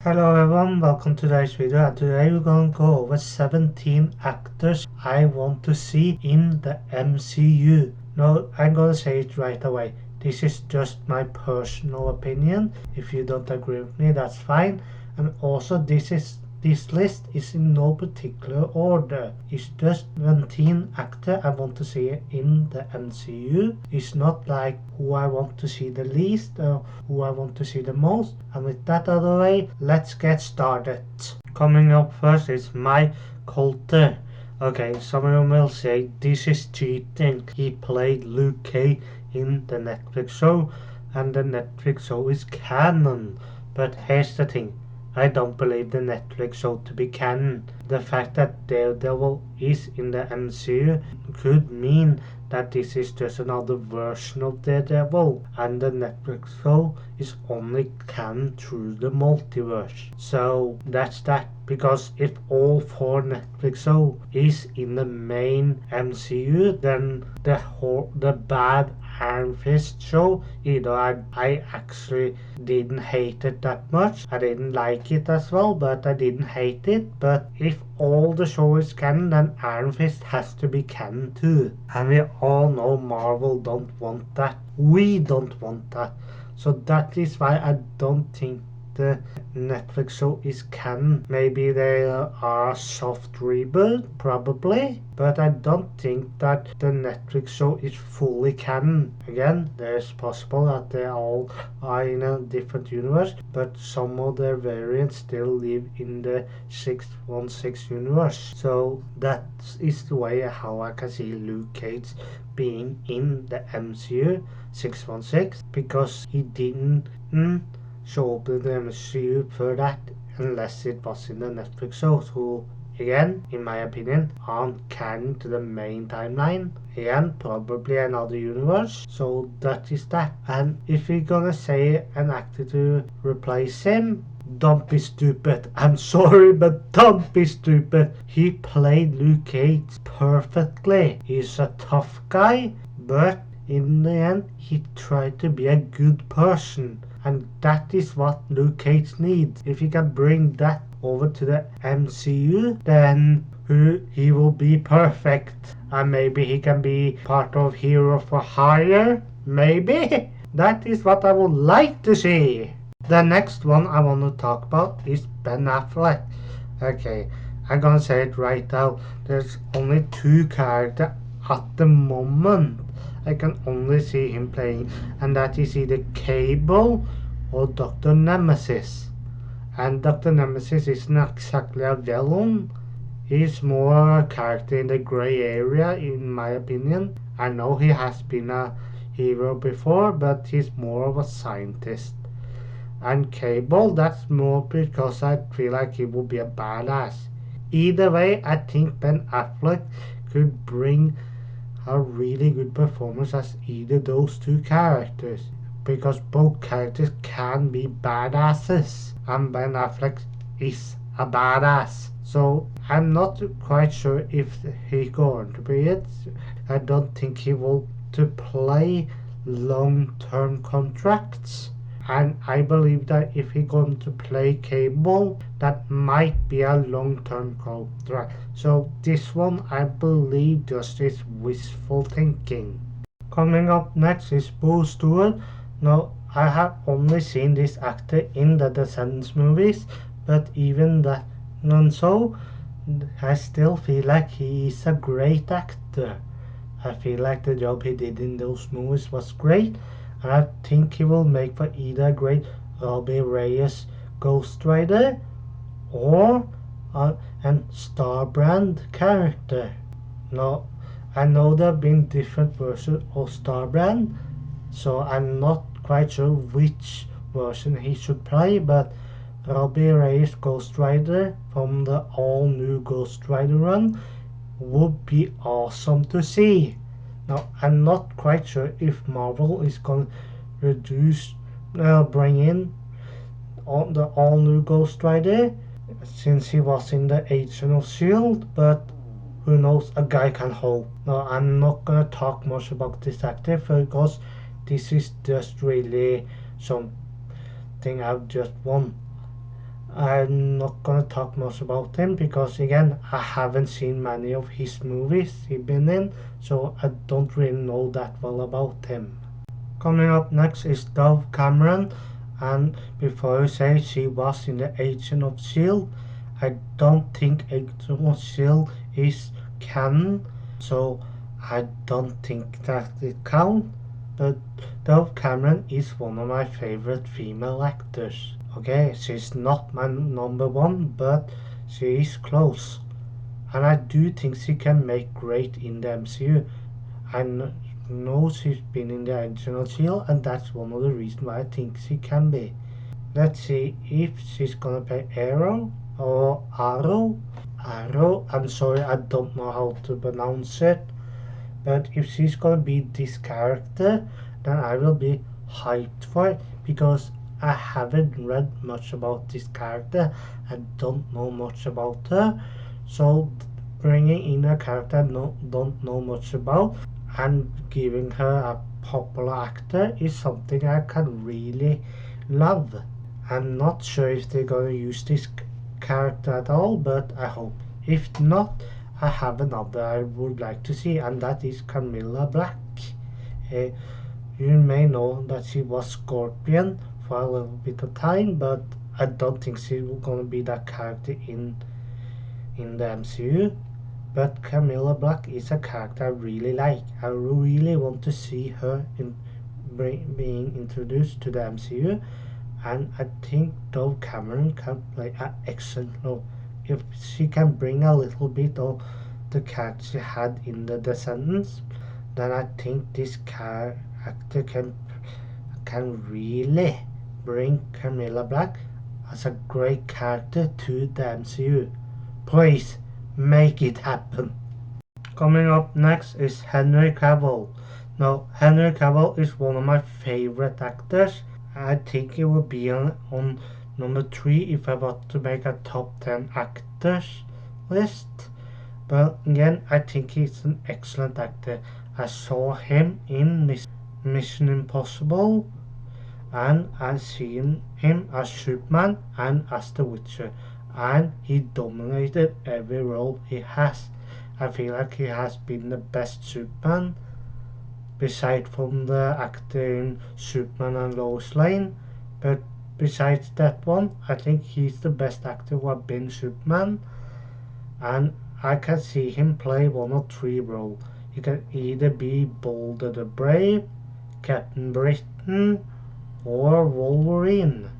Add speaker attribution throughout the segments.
Speaker 1: Hello everyone, welcome to today's video, and today we're going to go over 17 actors I want to see in the MCU. No, I'm gonna say it right away. This is just my personal opinion. If you don't agree with me, that's fine. And also this list is in no particular order. It's just 17 actor I want to see in the MCU. It's not like who I want to see the least or who I want to see the most. And with that out of the way, let's get started. Coming up first is Mike Coulter. Okay, some of you will say this is cheating. He played Luke Cage in the Netflix show, and the Netflix show is canon. But here's the thing. I don't believe the Netflix show to be canon. The fact that Daredevil is in the MCU could mean that this is just another version of Daredevil, and the Netflix show is only canon through the multiverse. So that's that. Because if all four Netflix show is in the main MCU, then the bad Iron Fist show, either I actually didn't hate it that much, I didn't like it as well, but I didn't hate it. But if all the show is canon, then Iron Fist has to be canon too. And we all know Marvel don't want that. We don't want that. So that is why I don't think the Netflix show is canon. Maybe they are a soft reboot, probably, but I don't think that the Netflix show is fully canon. Again, there's possible that they all are in a different universe, but some of their variants still live in the 616 universe. So that is the way how I can see Luke Cage being in the MCU 616, because he didn't show up in the MCU for that unless it was in the Netflix show. So again, in my opinion, aren't canon to the main timeline. Again, probably another universe. So that is that. And if we're gonna say an actor to replace him, don't be stupid. I'm sorry, but don't be stupid. He played Luke Cage perfectly. He's a tough guy, but in the end, he tried to be a good person. And that is what Luke Cage needs. If he can bring that over to the MCU, then he will be perfect. And maybe he can be part of Hero for Hire. Maybe. That is what I would like to see. The next one I want to talk about is Ben Affleck. Okay, I'm gonna say it right now. There's only two characters at the moment I can only see him playing, and that is either Cable or Dr. Nemesis. And Dr. Nemesis isn't exactly a villain. He's more a character in the grey area, in my opinion. I know he has been a hero before, but he's more of a scientist. And Cable, that's more because I feel like he will be a badass. Either way, I think Ben Affleck could bring a really good performance as either those two characters, because both characters can be badasses, and Ben Affleck is a badass. So I'm not quite sure if he's going to be it. I don't think he will to play long-term contracts. And I believe that if he's going to play Cable, that might be a long-term contract. So this one, I believe, just is wishful thinking. Coming up next is Stewart. Now, I have only seen this actor in the Descendants movies, but even that and so, I still feel like he is a great actor. I feel like the job he did in those movies was great. And I think he will make for either a great Robbie Reyes Ghost Rider or an Starbrand character. Now, I know there have been different versions of Starbrand, so I'm not quite sure which version he should play, but Robbie Reyes Ghost Rider from the all-new Ghost Rider run would be awesome to see. Now, I'm not quite sure if Marvel is going to bring in the all-new Ghost Rider, since he was in the Agent of S.H.I.E.L.D., but who knows, a guy can hope. Now, I'm not going to talk much about this actor, because this is just really something I've just won. I'm not gonna talk much about him because again I haven't seen many of his movies he's been in, so I don't really know that well about him. Coming up next is Dove Cameron, and before you say she was in the Agent of S.H.I.E.L.D., I don't think Agent of S.H.I.E.L.D. is canon, so I don't think that it counts, but Dove Cameron is one of my favorite female actors. Okay, she's not my number one, but she is close. And I do think she can make great in the MCU. I know she's been in the original Shield, and that's one of the reasons why I think she can be. Let's see if she's gonna play Arrow or Arrow. Arrow, I'm sorry, I don't know how to pronounce it. But if she's gonna be this character, then I will be hyped for it because I haven't read much about this character. I don't know much about her. So bringing in a character I don't know much about and giving her a popular actor is something I can really love. I'm not sure if they're gonna use this character at all, but I hope. If not, I have another I would like to see, and that is Camilla Black. Uh, you may know that she was Scorpion for a little bit of time, but I don't think she's gonna be that character in the MCU. But Camilla Black is a character I really like. I really want to see her being introduced to the MCU, and I think Dove Cameron can play an excellent role. If she can bring a little bit of the character she had in The Descendants, then I think this actor can really bring Camilla Black as a great character to the MCU. Please make it happen. Coming up next is Henry Cavill. Now, Henry Cavill is one of my favorite actors. I think it would be on number 3 if I were to make a top 10 actors list. But again, I think he's an excellent actor. I saw him in Mission Impossible, and I've seen him as Superman and as The Witcher, and he dominated every role he has. I feel like he has been the best Superman, beside from the actor in Superman and Lois Lane, but besides that one, I think he's the best actor who have been Superman, and I can see him play one or three roles. He can either be Boulder the Brave, Captain Britain, or Wolverine.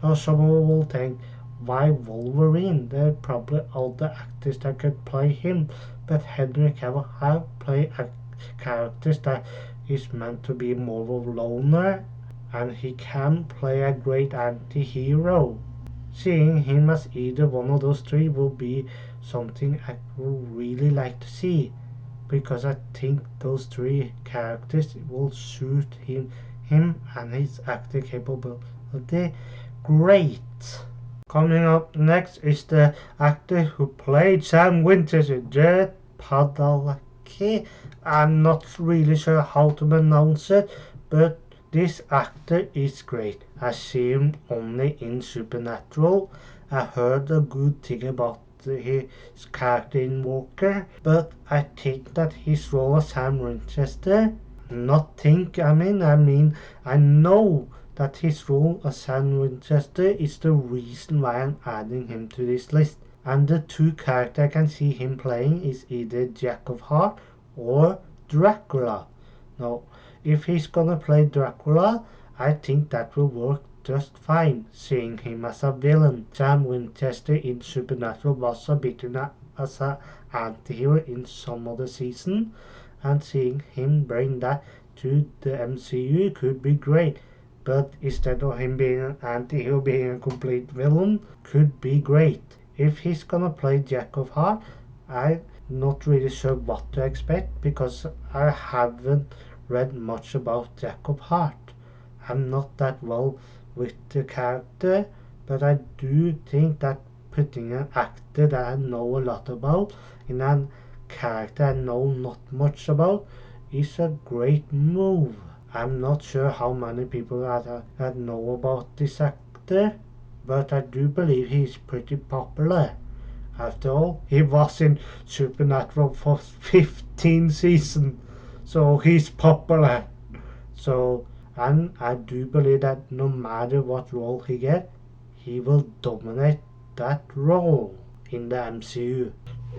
Speaker 1: Now someone will think, why Wolverine? There are probably other actors that could play him, but Henry Cavill have played characters that is meant to be more of a loner, and he can play a great anti-hero. Seeing him as either one of those three will be something I would really like to see, because I think those three characters will suit him and his acting capability great. Coming up next is the actor who played Sam Winters in Jared Padalecki. I'm not really sure how to pronounce it, but this actor is great. I see him only in Supernatural. I heard a good thing about his character in Walker, but I think that his role as Sam Winchester, I know that his role as Sam Winchester is the reason why I'm adding him to this list. And the two characters I can see him playing is either Jack of Heart or Dracula. Now, if he's gonna play Dracula, I think that will work just fine, seeing him as a villain. Sam Winchester in Supernatural was a bit as an anti-hero in some other season, and seeing him bring that to the MCU could be great. But instead of him being an anti-hero, being a complete villain, could be great. If he's gonna play Jack of Heart, I'm not really sure what to expect because I haven't read much about Jack of Heart. I'm not that well with the character, but I do think that putting an actor that I know a lot about in a character I know not much about is a great move. I'm not sure how many people that know about this actor, but I do believe he's pretty popular. After all, he was in Supernatural for 15 seasons, so he's popular. So, and I do believe that no matter what role he gets, he will dominate that role in the MCU.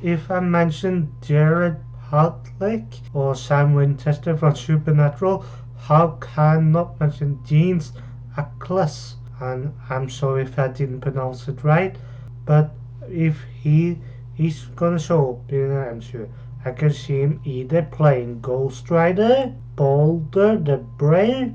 Speaker 1: If I mention Jared Hartlick or Sam Winchester from Supernatural, how can I not mention Jeans Ackles? And I'm sorry if I didn't pronounce it right, but if he's gonna show up in the MCU, I can see him either playing Ghost Rider, Boulder the Brave,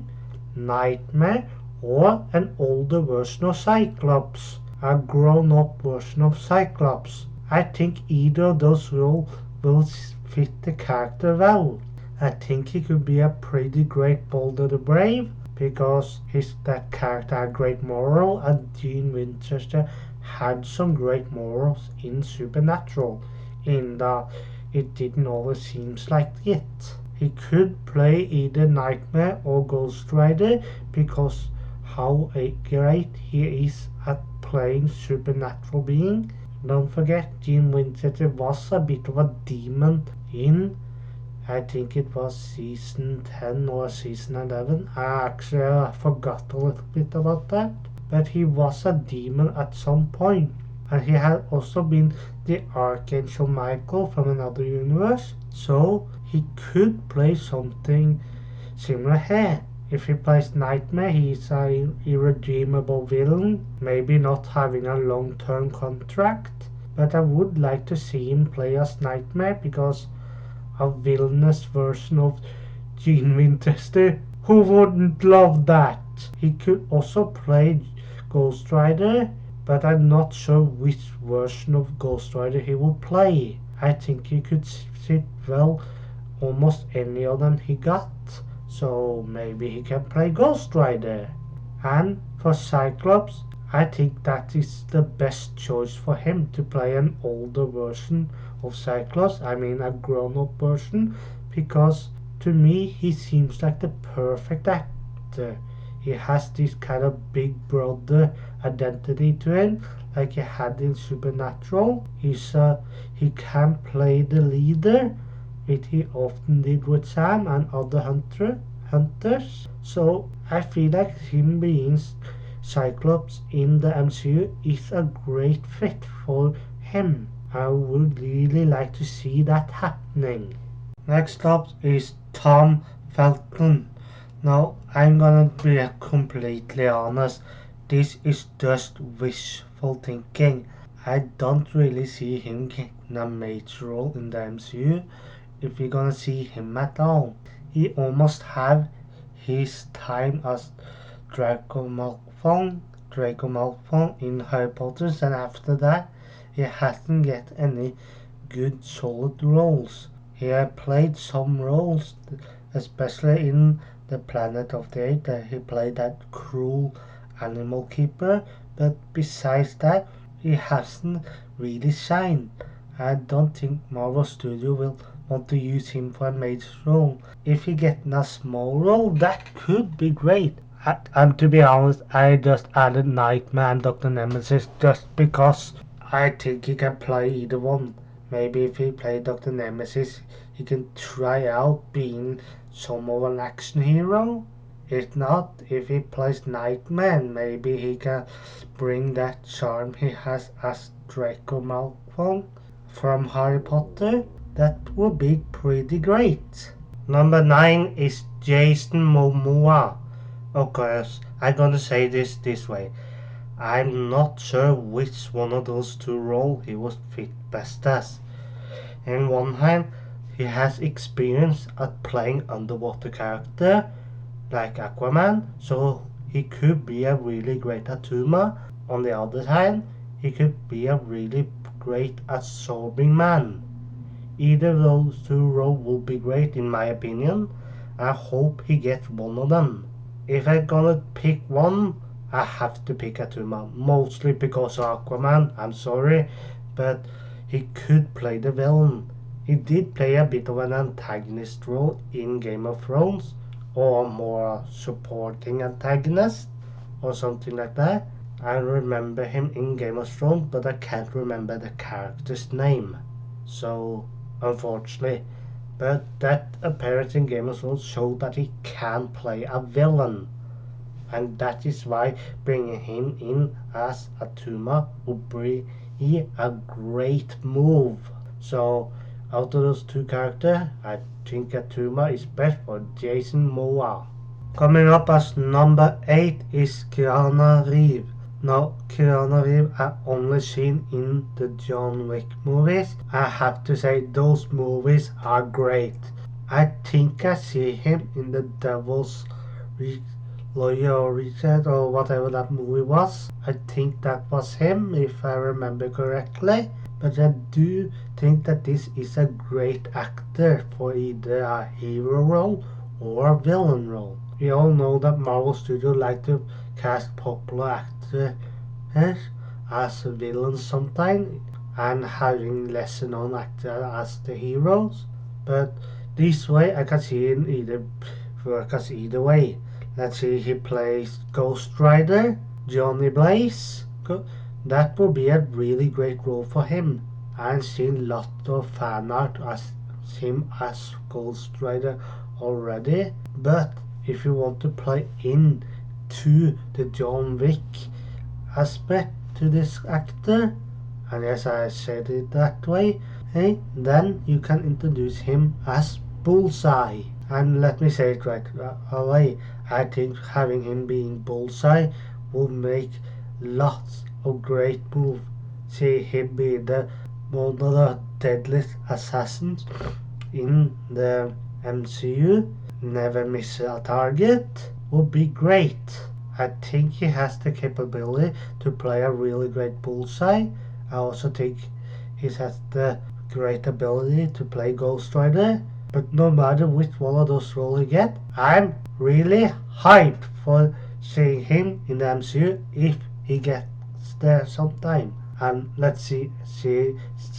Speaker 1: Nightmare, or an older version of Cyclops, a grown-up version of Cyclops. I think either of those roles will fit the character well. I think he could be a pretty great Boulder the Brave because that character had great moral, and Gene Winchester had some great morals in Supernatural. It didn't always seem like it. He could play either Nightmare or Ghost Rider because how great he is at playing supernatural being. Don't forget, Gene Winchester was a bit of a demon in, I think it was season 10 or season 11. I forgot a little bit about that. But he was a demon at some point. And he had also been the Archangel Michael from another universe. So he could play something similar here. If he plays Nightmare, he's an irredeemable villain, maybe not having a long-term contract. But I would like to see him play as Nightmare because a villainous version of Gene Winchester. Who wouldn't love that? He could also play Ghost Rider, but I'm not sure which version of Ghost Rider he will play. I think he could fit well almost any of them he got, so maybe he can play Ghost Rider. And for Cyclops, I think that is the best choice for him to play an older version of Cyclops, I mean a grown-up version, because to me he seems like the perfect actor. He has this kind of big brother identity to him, like he had in Supernatural. He can play the leader, which he often did with Sam and other hunters. So I feel like him being Cyclops in the MCU is a great fit for him. I would really like to see that happening. Next up is Tom Felton. Now, I'm gonna be completely honest. This is just wishful thinking. I don't really see him getting a major role in the MCU, if we're gonna see him at all. He almost have his time as Draco Malfoy in Harry Potter, and after that, he hasn't get any good solid roles. He had played some roles, especially in the Planet of the Apes. He played that cruel animal keeper, but besides that, he hasn't really shined. I don't think Marvel Studio will want to use him for a major role. If he gets a small role, that could be great. And to be honest, I just added Nightmare and Dr. Nemesis just because I think he can play either one. Maybe if he plays Dr. Nemesis, he can try out being some of an action hero. If not, if he plays Nightmare, maybe he can bring that charm he has as Draco Malfoy from Harry Potter. That would be pretty great. Number 9 is Jason Momoa. Of course, I'm gonna say this way. I'm not sure which one of those two roles he would fit best as. On one hand, he has experience at playing underwater character like Aquaman, so he could be a really great Atuma. On the other hand, he could be a really great absorbing man. Either of those two roles will be great in my opinion. I hope he gets one of them. If I'm gonna pick one, I have to pick Atuma, mostly because of Aquaman. I'm sorry, but he could play the villain. He did play a bit of an antagonist role in Game of Thrones, or more supporting antagonist, or something like that. I remember him in Game of Thrones, but I can't remember the character's name. So, unfortunately. But that appearance in Game of Thrones showed that he can play a villain. And that is why bringing him in as Atuma would be a great move. So, out of those two characters, I think Atuma is best for Jason Momoa. Coming up as number 8 is Keanu Reeves. Now, Keanu Reeves I've only seen in the John Wick movies. I have to say those movies are great. I think I see him in the Devil's Lawyer or Richard or whatever that movie was. I think that was him if I remember correctly. But I do think that this is a great actor for either a hero role or a villain role. We all know that Marvel Studios like to cast popular actors as villains sometimes and having lesser known actors as the heroes. But this way I can see him either work as either way. Let's see, he plays Ghost Rider, Johnny Blaze. That would be a really great role for him. I've seen lots of fan art as him as Ghost Rider already. But if you want to play into the John Wick aspect to this actor, and yes, I said it that way, then you can introduce him as Bullseye. And let me say it right away, I think having him being Bullseye will make lots of great moves. See him be one of the deadliest assassins in the MCU, never miss a target, would be great. I think he has the capability to play a really great Bullseye. I also think he has the great ability to play Ghost Rider. But no matter which one of those roles he get, I'm really hyped for seeing him in the MCU if he gets there sometime. And let's say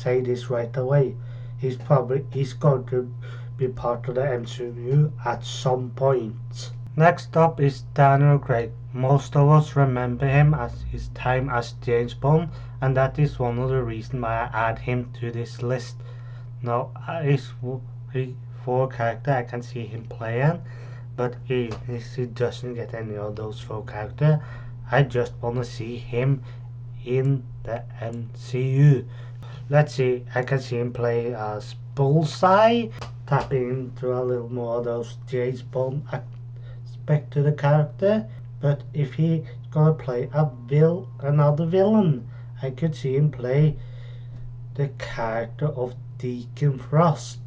Speaker 1: this right away. He's going to be part of the MCU at some point. Next up is Daniel Craig. Most of us remember him as his time as James Bond, and that is one of the reasons why I add him to this list. Now, four character I can see him playing, but if he doesn't get any of those four characters, I just want to see him in the MCU. Let's see, I can see him play as Bullseye, tapping into a little more of those James Bond aspect to the character. But if he's gonna play another villain, I could see him play the character of Deacon Frost.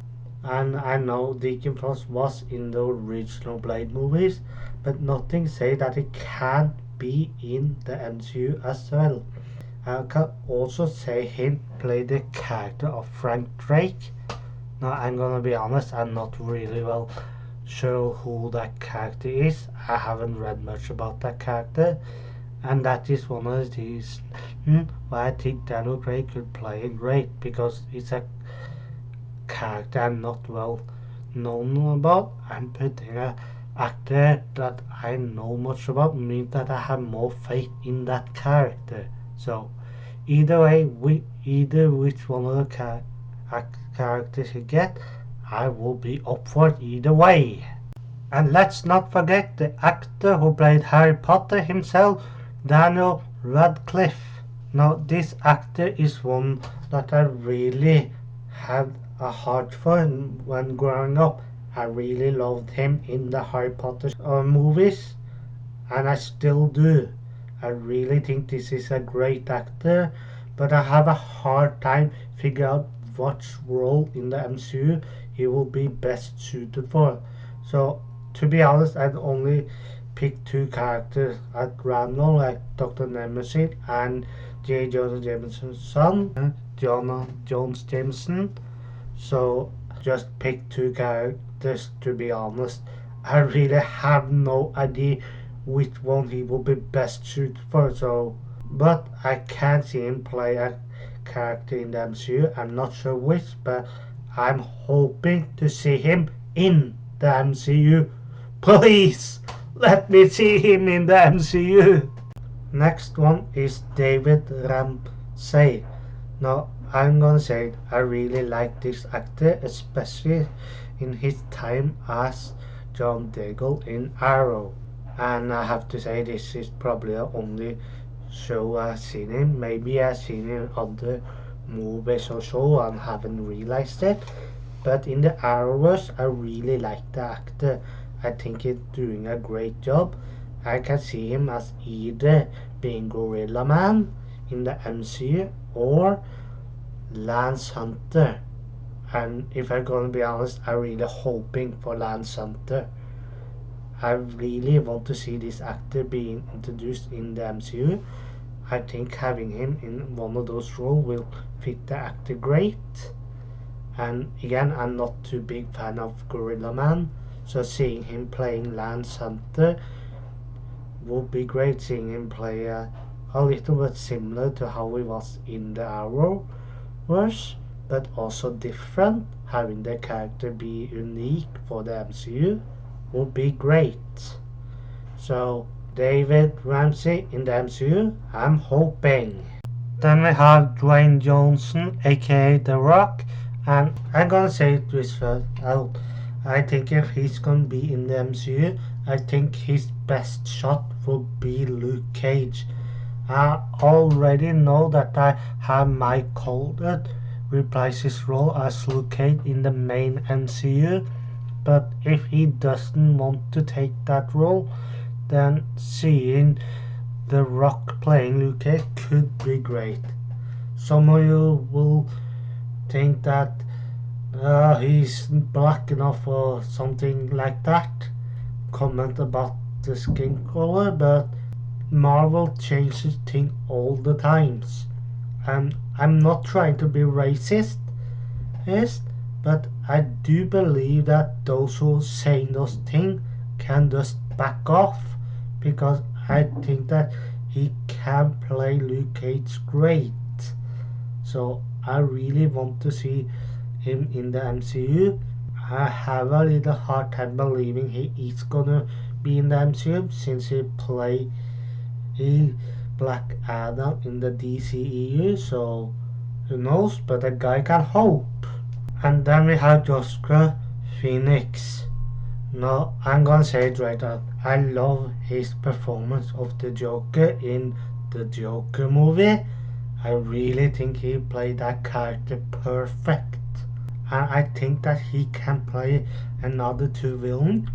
Speaker 1: And I know Deacon Frost was in the original Blade movies, but nothing say that he can't be in the MCU as well. I can also say him play the character of Frank Drake. Now I'm gonna be honest, I'm not really well sure who that character is. I haven't read much about that character, and that is one of these why I think Daniel Craig could play it great, because it's a character I'm not well known about. I'm putting an actor that I know much about, means that I have more faith in that character. So either way, which one of the characters you get, I will be up for it either way. And let's not forget the actor who played Harry Potter himself, Daniel Radcliffe. Now this actor is one that I really had a heart for when growing up. I really loved him in the Harry Potter movies, and I still do. I really think this is a great actor, but I have a hard time figuring out what role in the MCU he will be best suited for. So to be honest, I'd only pick two characters at random, like Dr. Nemesis and J. Jonah Jameson's son, Jones Jameson. So just pick two characters, to be honest. I really have no idea which one he will be best suited for. So, but I can see him play a character in the MCU. I'm not sure which, but I'm hoping to see him in the MCU. Please, let me see him in the MCU. Next one is David Ramsey. Now, I'm gonna say I really like this actor, especially in his time as John Diggle in Arrow. And I have to say this is probably the only show I've seen him. Maybe I've seen him in other movies or so and haven't realized it. But in the Arrowverse, I really like the actor. I think he's doing a great job. I can see him as either being Gorilla Man in the MCU or Lance Hunter. And if I'm gonna be honest, I'm really hoping for Lance Hunter. I really want to see this actor being introduced in the MCU. I think having him in one of those roles will fit the actor great. And again, I'm not too big fan of Gorilla Man, so seeing him playing Lance Hunter would be great. Seeing him play a little bit similar to how he was in the Arrowverse, but also different. Having the character be unique for the MCU would be great. So David Ramsey in the MCU, I'm hoping. Then we have Dwayne Johnson, aka The Rock, and I'm gonna say this first out. I think if he's gonna be in the MCU, I think his best shot would be Luke Cage. I already know that I have Mike Colter reprise his role as Luke Cage in the main MCU, but if he doesn't want to take that role, then seeing The Rock playing Luke Cage could be great. Some of you will think that he's black enough or something like that. Comment about the skin color, but Marvel changes things all the times. And I'm not trying to be racist, but I do believe that those who are saying those things can just back off, because I think that he can play Luke Cage great. So I really want to see him in the MCU. I have a little hard time believing he is gonna be in the MCU since he played Black Adam in the DCEU, so who knows, but a guy can hope. And then we have Joshua Phoenix. No, I'm gonna say it right out. I love his performance of the Joker in the Joker movie. I really think he played that character perfect. And I think that he can play another two villains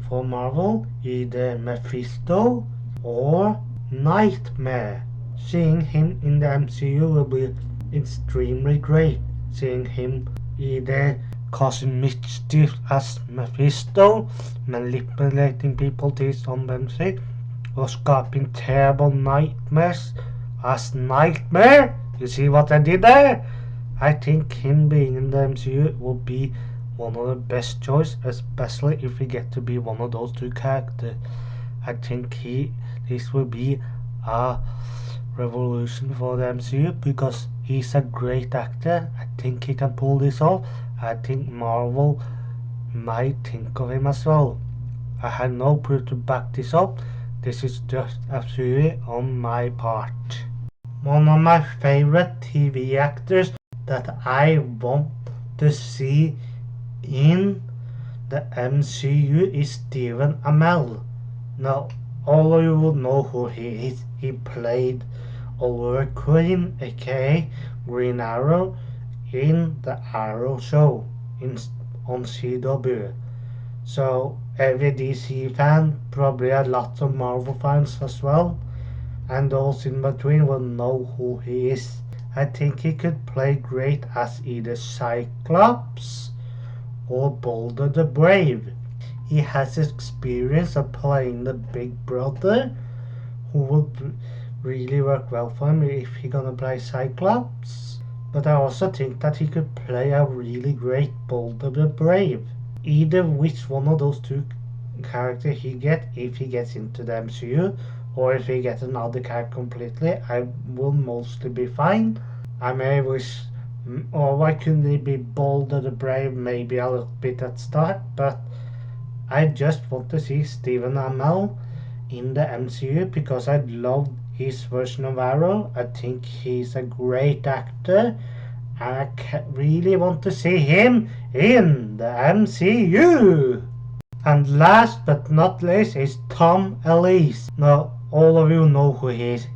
Speaker 1: for Marvel, either Mephisto or Nightmare. Seeing him in the MCU will be extremely great. Seeing him either causing mischief as Mephisto, manipulating people to his own benefit, or scoping terrible nightmares as Nightmare. You see what I did there? I think him being in the MCU will be one of the best choice, especially if we get to be one of those two characters. I think this will be a revolution for the MCU because he's a great actor. I think he can pull this off. I think Marvel might think of him as well. I have no proof to back this up. This is just a theory on my part. One of my favorite TV actors that I want to see in the MCU is Stephen Amell. Now, all of you will know who he is. He played Oliver Queen, aka Green Arrow, in the Arrow show on CW. So every DC fan, probably a lot of Marvel fans as well, and those in between will know who he is. I think he could play great as either Cyclops or Boulder the Brave. He has experience of playing the big brother, who would really work well for him if he gonna play Cyclops. But I also think that he could play a really great Boulder the Brave. Either which one of those two characters he get, if he gets into the MCU, or if he gets another character completely, I will mostly be fine. I may wish, or why couldn't he be Boulder the Brave maybe a little bit at start, but I just want to see Stephen Amell in the MCU because I love his version of Arrow. I think he's a great actor and I really want to see him in the MCU. And last but not least is Tom Ellis. Now all of you know who he is.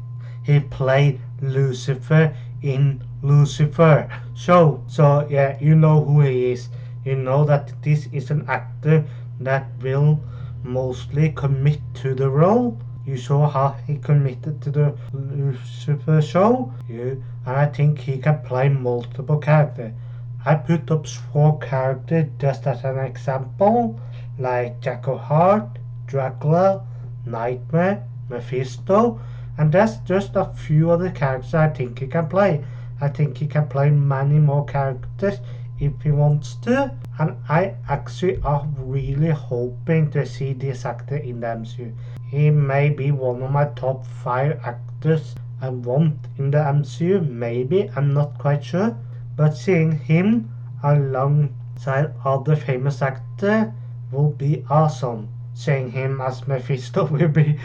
Speaker 1: He played Lucifer in Lucifer. So yeah, you know who he is. You know that this is an actor that will mostly commit to the role. You saw how he committed to the Lucifer show. And I think he can play multiple characters. I put up 4 characters just as an example, like Jack O'Hart, Dracula, Nightmare, Mephisto, and that's just a few of the characters I think he can play. I think he can play many more characters if he wants to, and I actually am really hoping to see this actor in the MCU. He may be one of my top 5 actors I want in the MCU, maybe, I'm not quite sure, but seeing him alongside other famous actors will be awesome. Seeing him as Mephisto will be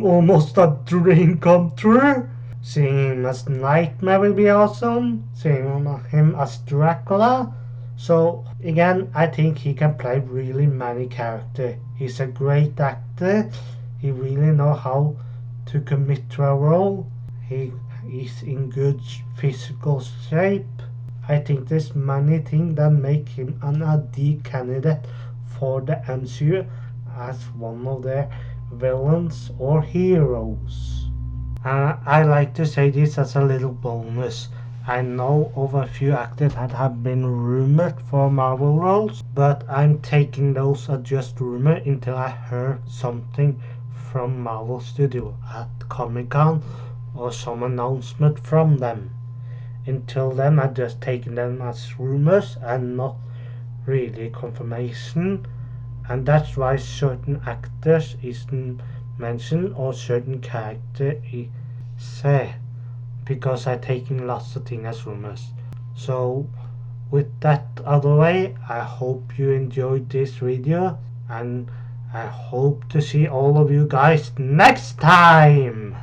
Speaker 1: almost a dream come true. Seeing him as Nightmare will be awesome. Seeing him as Dracula. So again, I think he can play really many characters. He's a great actor. He really knows how to commit to a role. He is in good physical shape. I think there's many things that make him an ideal candidate for the MCU as one of their villains or heroes. I like to say this as a little bonus. I know of a few actors that have been rumored for Marvel roles, but I'm taking those as just rumor until I heard something from Marvel Studio at Comic-Con or some announcement from them. Until then, I just taken them as rumors and not really confirmation, and that's why certain actors isn't mentioned or certain character is said, because I taking lots of things as rumors. So with that out of the way, I hope you enjoyed this video and I hope to see all of you guys next time.